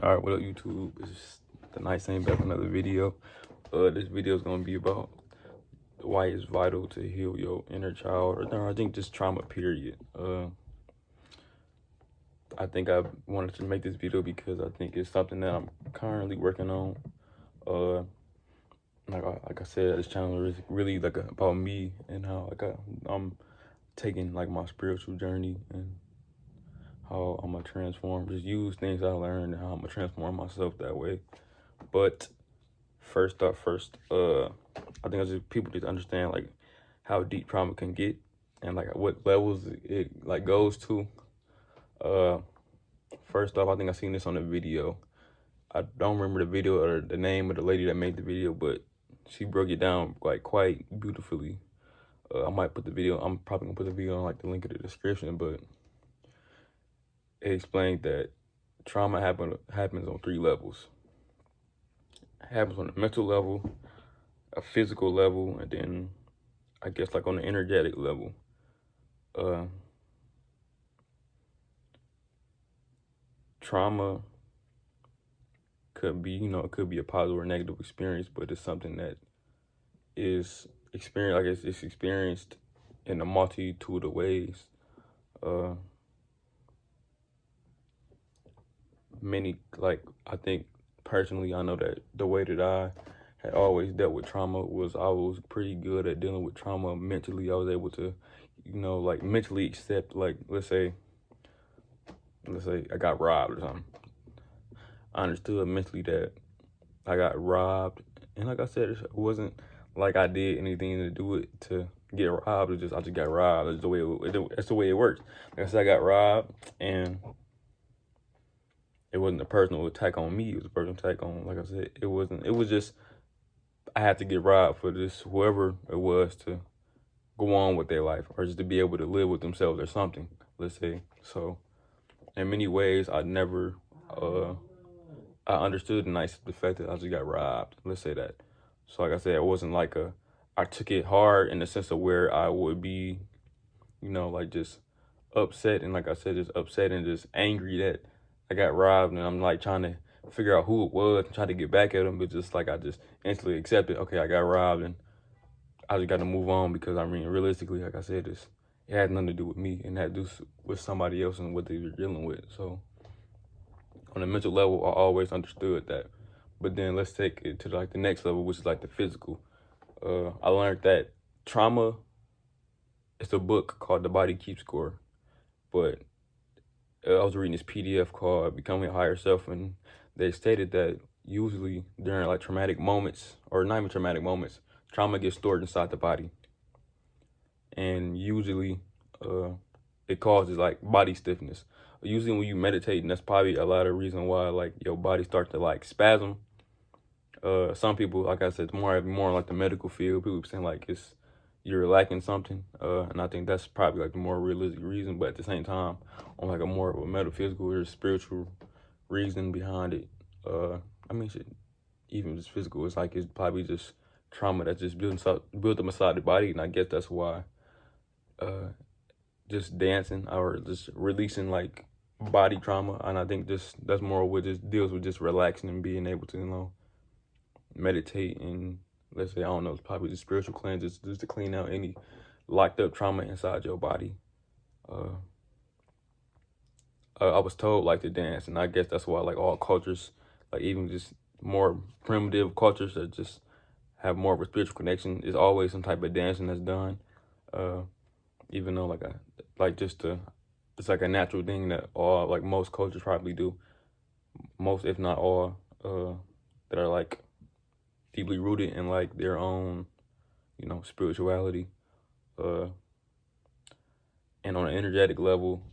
All right, what up, YouTube? It's the nice thing back with another video. This video is gonna be about why it's vital to heal your inner child, or no, I think just trauma. Period. I think I wanted to make this video because I think it's something that I'm currently working on. Like I said, this channel is really like about me and how I'm taking like my spiritual journey and how I'm gonna transform. Just use things I learned and how I'm gonna transform myself that way. But first, I think people just understand like how deep trauma can get and like what levels it like goes to. First off, I think I seen this on a video. I don't remember the video or the name of the lady that made the video, but she broke it down like quite beautifully. I might put the video. I'm probably gonna put the video on like the link in the description, but it explained that trauma happens on 3 levels. It happens on a mental level, a physical level, and then I guess like on the energetic level. Trauma could be, it could be a positive or negative experience, but it's something that is experienced, like it's experienced in a multitude of ways. I think personally, I know that the way that I had always dealt with trauma was I was pretty good at dealing with trauma mentally. I was able to, like mentally accept, like, let's say I got robbed or something. I understood mentally that I got robbed. And like I said, it wasn't like I did anything to do it to get robbed. I just got robbed. That's the way it works. Like I said, I got robbed, and it wasn't a personal attack on me. It was a personal attack on, like I said, it was just, I had to get robbed for this, whoever it was, to go on with their life or just to be able to live with themselves or something, let's say. So in many ways, I never, I understood the fact that I just got robbed, let's say that. So like I said, it wasn't like I took it hard in the sense of where I would be, like just upset. And like I said, just upset and just angry that I got robbed, and I'm like trying to figure out who it was and try to get back at them, but just like I just instantly accepted, okay, I got robbed, and I just got to move on because I mean, realistically, like I said, it had nothing to do with me, and had to do with somebody else and what they were dealing with. So on a mental level, I always understood that. But then let's take it to like the next level, which is like the physical. I learned that trauma, it's a book called The Body Keeps Score, but I was reading this PDF called Becoming a Higher Self, and they stated that usually during like traumatic moments, or not even traumatic moments, trauma gets stored inside the body. And usually it causes like body stiffness. Usually when you meditate, and that's probably a lot of reason why like your body starts to like spasm. Some people, like I said, it's more like the medical field. People saying like you're lacking something, and I think that's probably like the more realistic reason. But at the same time, on like a more of a metaphysical or spiritual reason behind it, I mean, shit, even just physical, it's probably just trauma that's just built up inside the body, and I guess that's why, just dancing or just releasing like body trauma, and I think that's more what just deals with just relaxing and being able to, meditate, and let's say, I don't know, it's probably just spiritual cleanses just to clean out any locked up trauma inside your body. I was told like to dance, and I guess that's why like all cultures, like even just more primitive cultures that just have more of a spiritual connection, is always some type of dancing that's done. Even though it's like a natural thing that most cultures probably do. Most, if not all, that are like deeply rooted in like their own, spirituality. And on an energetic level,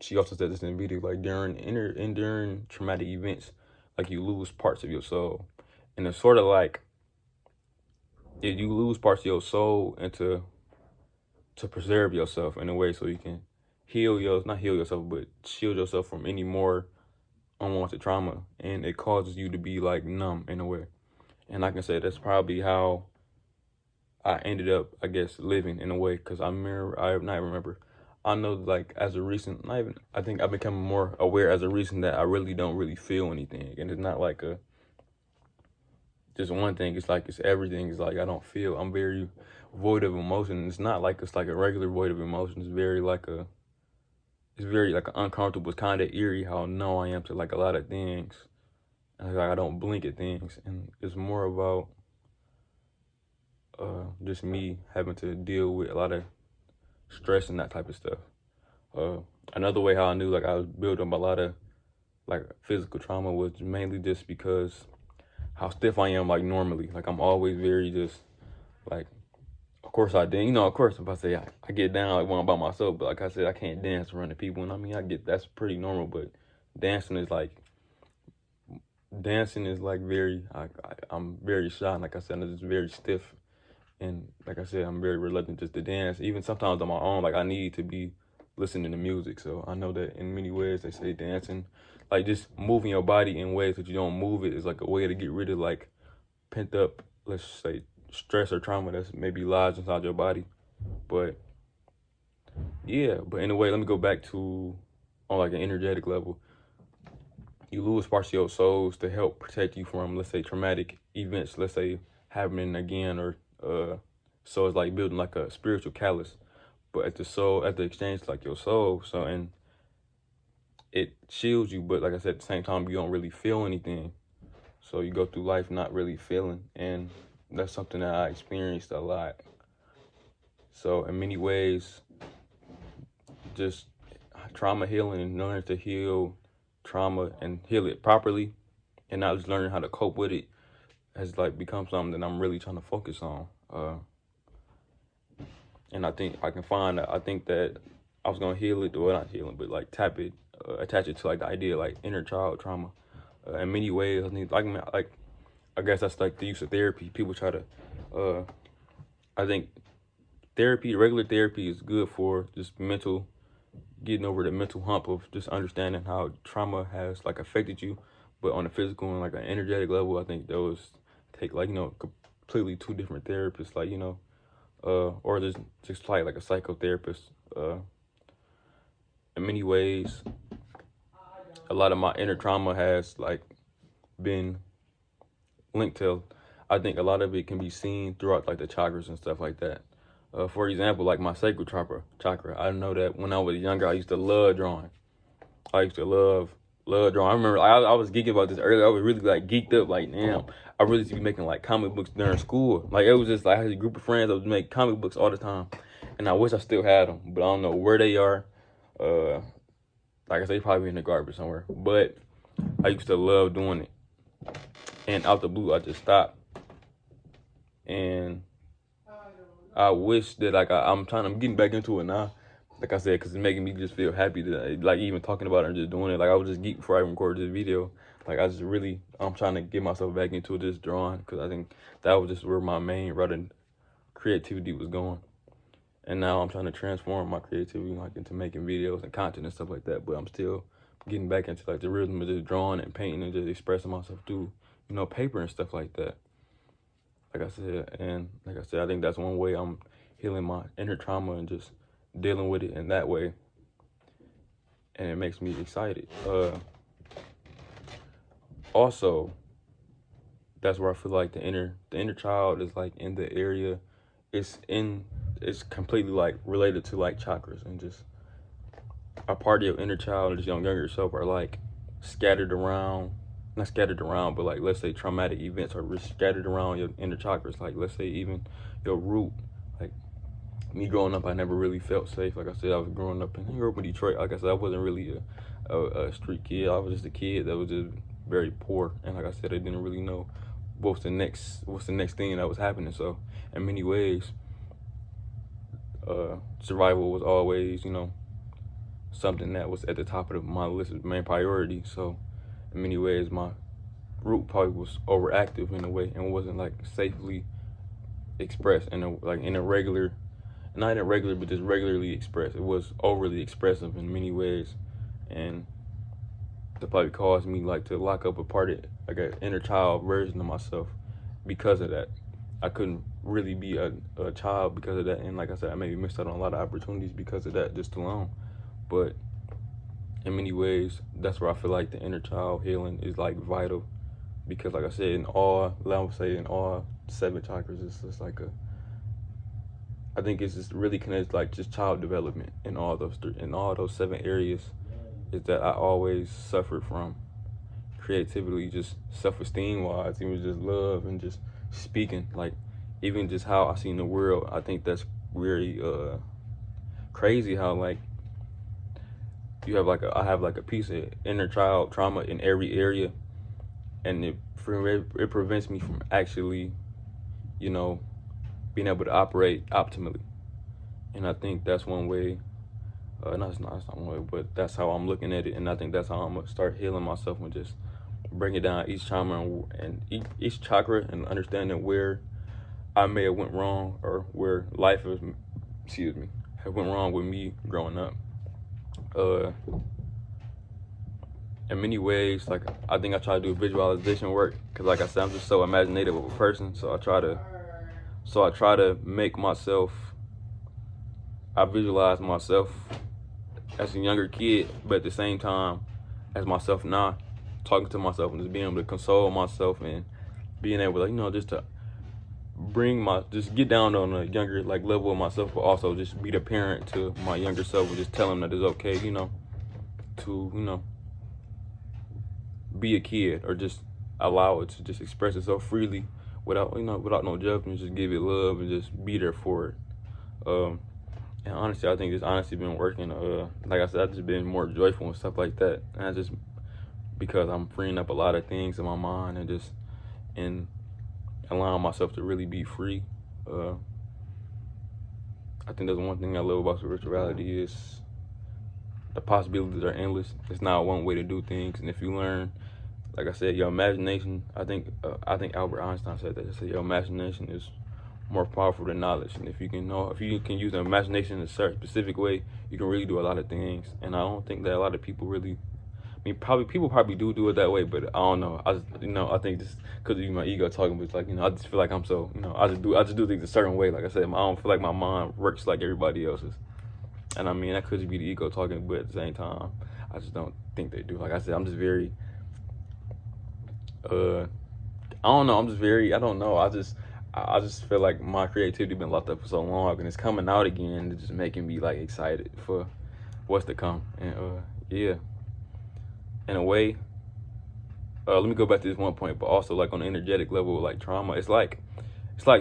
she also said this in the video, like during traumatic events, like you lose parts of your soul. And it's sort of like, you lose parts of your soul and to preserve yourself in a way so you can not heal yourself, but shield yourself from any more unwanted trauma. And it causes you to be like numb in a way. And I can say that's probably how I ended up, I guess, living in a way, because I I know, like, as a recent, not even, I think I've become more aware as a recent that I really don't really feel anything. And it's not like just one thing. It's like, it's everything. It's like, I don't feel, I'm very void of emotion. It's not like it's like a regular void of emotion. It's very like uncomfortable. It's kind of eerie how numb I am to like a lot of things. And like, I don't blink at things. And it's more about just me having to deal with a lot of stress and that type of stuff. Another way how I knew like I was building up a lot of like physical trauma was mainly just because how stiff I am like normally. Like I'm always very just like, of course I did, of course if I say I get down like when I'm by myself, but like I said, I can't dance around the people. And I mean, that's pretty normal, but dancing is like very, I'm very shy. And like I said, I'm just very stiff. And like I said, I'm very reluctant just to dance. Even sometimes on my own, like I need to be listening to music. So I know that in many ways they say dancing, like just moving your body in ways that you don't move it is like a way to get rid of like pent up, let's say, stress or trauma that's maybe lodged inside your body. But yeah, but in a way, let me go back to on like an energetic level. You lose parts of your souls to help protect you from, let's say, traumatic events, let's say happening again, or so it's like building like a spiritual callus, but at the exchange like your soul. So, and it shields you, but like I said, at the same time you don't really feel anything. So you go through life not really feeling, and that's something that I experienced a lot. So in many ways, just trauma healing and learning to heal trauma and heal it properly, and not just learning how to cope with it, has like become something that I'm really trying to focus on. And I think I think that I was gonna heal it, well, not healing, but like attach it to like the idea of like inner child trauma. In many ways, I think like I guess that's like the use of therapy. People try to, I think regular therapy is good for just getting over the mental hump of just understanding how trauma has like affected you, but on a physical and like an energetic level, I think those take like completely two different therapists, like or just like a psychotherapist. In many ways, a lot of my inner trauma has like been linked to, I think a lot of it can be seen throughout like the chakras and stuff like that. For example, like my sacral chakra. I know that when I was younger, I used to love drawing. I used to love drawing. I remember I was geeking about this earlier. I was really like geeked up. Like, damn, I really used to be making like comic books during school. Like, it was just like I had a group of friends that would make comic books all the time, and I wish I still had them, but I don't know where they are. Like I say, probably in the garbage somewhere. But I used to love doing it, and out the blue, I just stopped. And I wish that I'm getting back into it now. Like I said, because it's making me just feel happy that like even talking about it and just doing it. Like I was just geeked before I recorded this video. Like I'm trying to get myself back into this drawing, because I think that was just where my main route in creativity was going. And now I'm trying to transform my creativity like into making videos and content and stuff like that. But I'm still getting back into like the rhythm of just drawing and painting and just expressing myself through, paper and stuff like that. Like I said, I think that's one way I'm healing my inner trauma and just dealing with it in that way. And it makes me excited. Also, that's where I feel like the inner child is like in the area. It's completely like related to like chakras, and just a part of your inner child and just your younger self are like scattered around. Not scattered around, but like, let's say traumatic events are scattered around your inner chakras. Like, let's say even your root. Like me growing up, I never really felt safe. Like I said, I grew up in Detroit. Like I said, I wasn't really a street kid. I was just a kid that was just very poor. And like I said, I didn't really know what's the next thing that was happening. So in many ways, survival was always, something that was at the top of my list of main priority. So in many ways, my root probably was overactive in a way and wasn't like safely expressed in a regular, not irregular, but just regularly expressed. It was overly expressive in many ways, and that probably caused me like to lock up a part of like an inner child version of myself because of that. I couldn't really be a child because of that. And like I said, I maybe missed out on a lot of opportunities because of that just alone. But in many ways, that's where I feel like the inner child healing is like vital, because like I said, in all, I would say in all 7 chakras, it's just like I think it's just really connected, like just child development in all those 7 areas, is that I always suffered from creativity, just self-esteem wise, even just love and just speaking, like even just how I seen the world. I think that's very crazy how like you have like I have like a piece of inner child trauma in every area, and it prevents me from actually, you know, being able to operate optimally. And I think that's one way. No, it's not one way, but that's how I'm looking at it. And I think that's how I'm gonna start healing myself, and just bringing down each trauma and each chakra, and understanding where I may have went wrong, or where life has, have went wrong with me growing up. In many ways, like I think I try to do visualization work, because like I said, I'm just so imaginative of a person. So I try to make myself, I visualize myself as a younger kid, but at the same time as myself now, talking to myself and just being able to console myself, and being able to, you know, just to just get down on a younger like level of myself, but also just be the parent to my younger self, and just tell him that it's okay, you know, to, you know, be a kid, or just allow it to just express itself freely without, you know, without no judgment. Just give it love and just be there for it. And honestly, I think it's honestly been working. Like I said, I've just been more joyful and stuff like that. And I just, because I'm freeing up a lot of things in my mind, and just and allowing myself to really be free. I think that's one thing I love about spirituality, is the possibilities are endless. It's not one way to do things, and if you learn, like I said, your imagination. I think Albert Einstein said that. He said your imagination is more powerful than knowledge, and if you can use the imagination in a certain specific way, you can really do a lot of things. And I don't think that a lot of people really. I mean, people probably do it that way, but I don't know. I just, you know, I think just because of my ego talking, but it's like, you know, I just feel like I'm so, you know, I just do things a certain way. Like I said, I don't feel like my mind works like everybody else's. And I mean, that could just be the ego talking, but at the same time, I just don't think they do. Like I said, I'm just very, I don't know. I don't know. I just feel like my creativity been locked up for so long, and it's coming out again. It's just making me like excited for what's to come. And yeah, in a way, let me go back to this one point, but also like on the energetic level, like trauma, it's like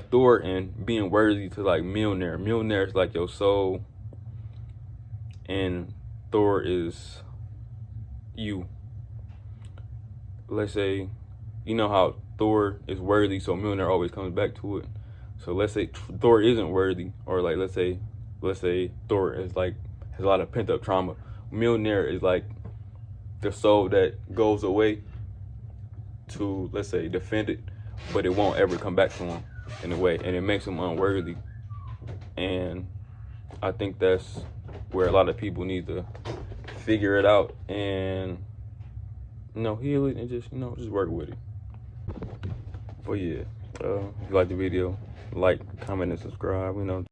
Thor and being worthy to like Mjolnir. Mjolnir is like your soul, and Thor is you. Let's say, you know how Thor is worthy, so Mjolnir always comes back to it. So let's say Thor isn't worthy, or like let's say Thor is like has a lot of pent up trauma. Mjolnir is like the soul that goes away to, let's say, defend it, but it won't ever come back to him in a way, and it makes him unworthy. And I think that's where a lot of people need to figure it out, and, you know, heal it, and just, you know, just work with it. But yeah, if you like the video, like, comment, and subscribe, you know.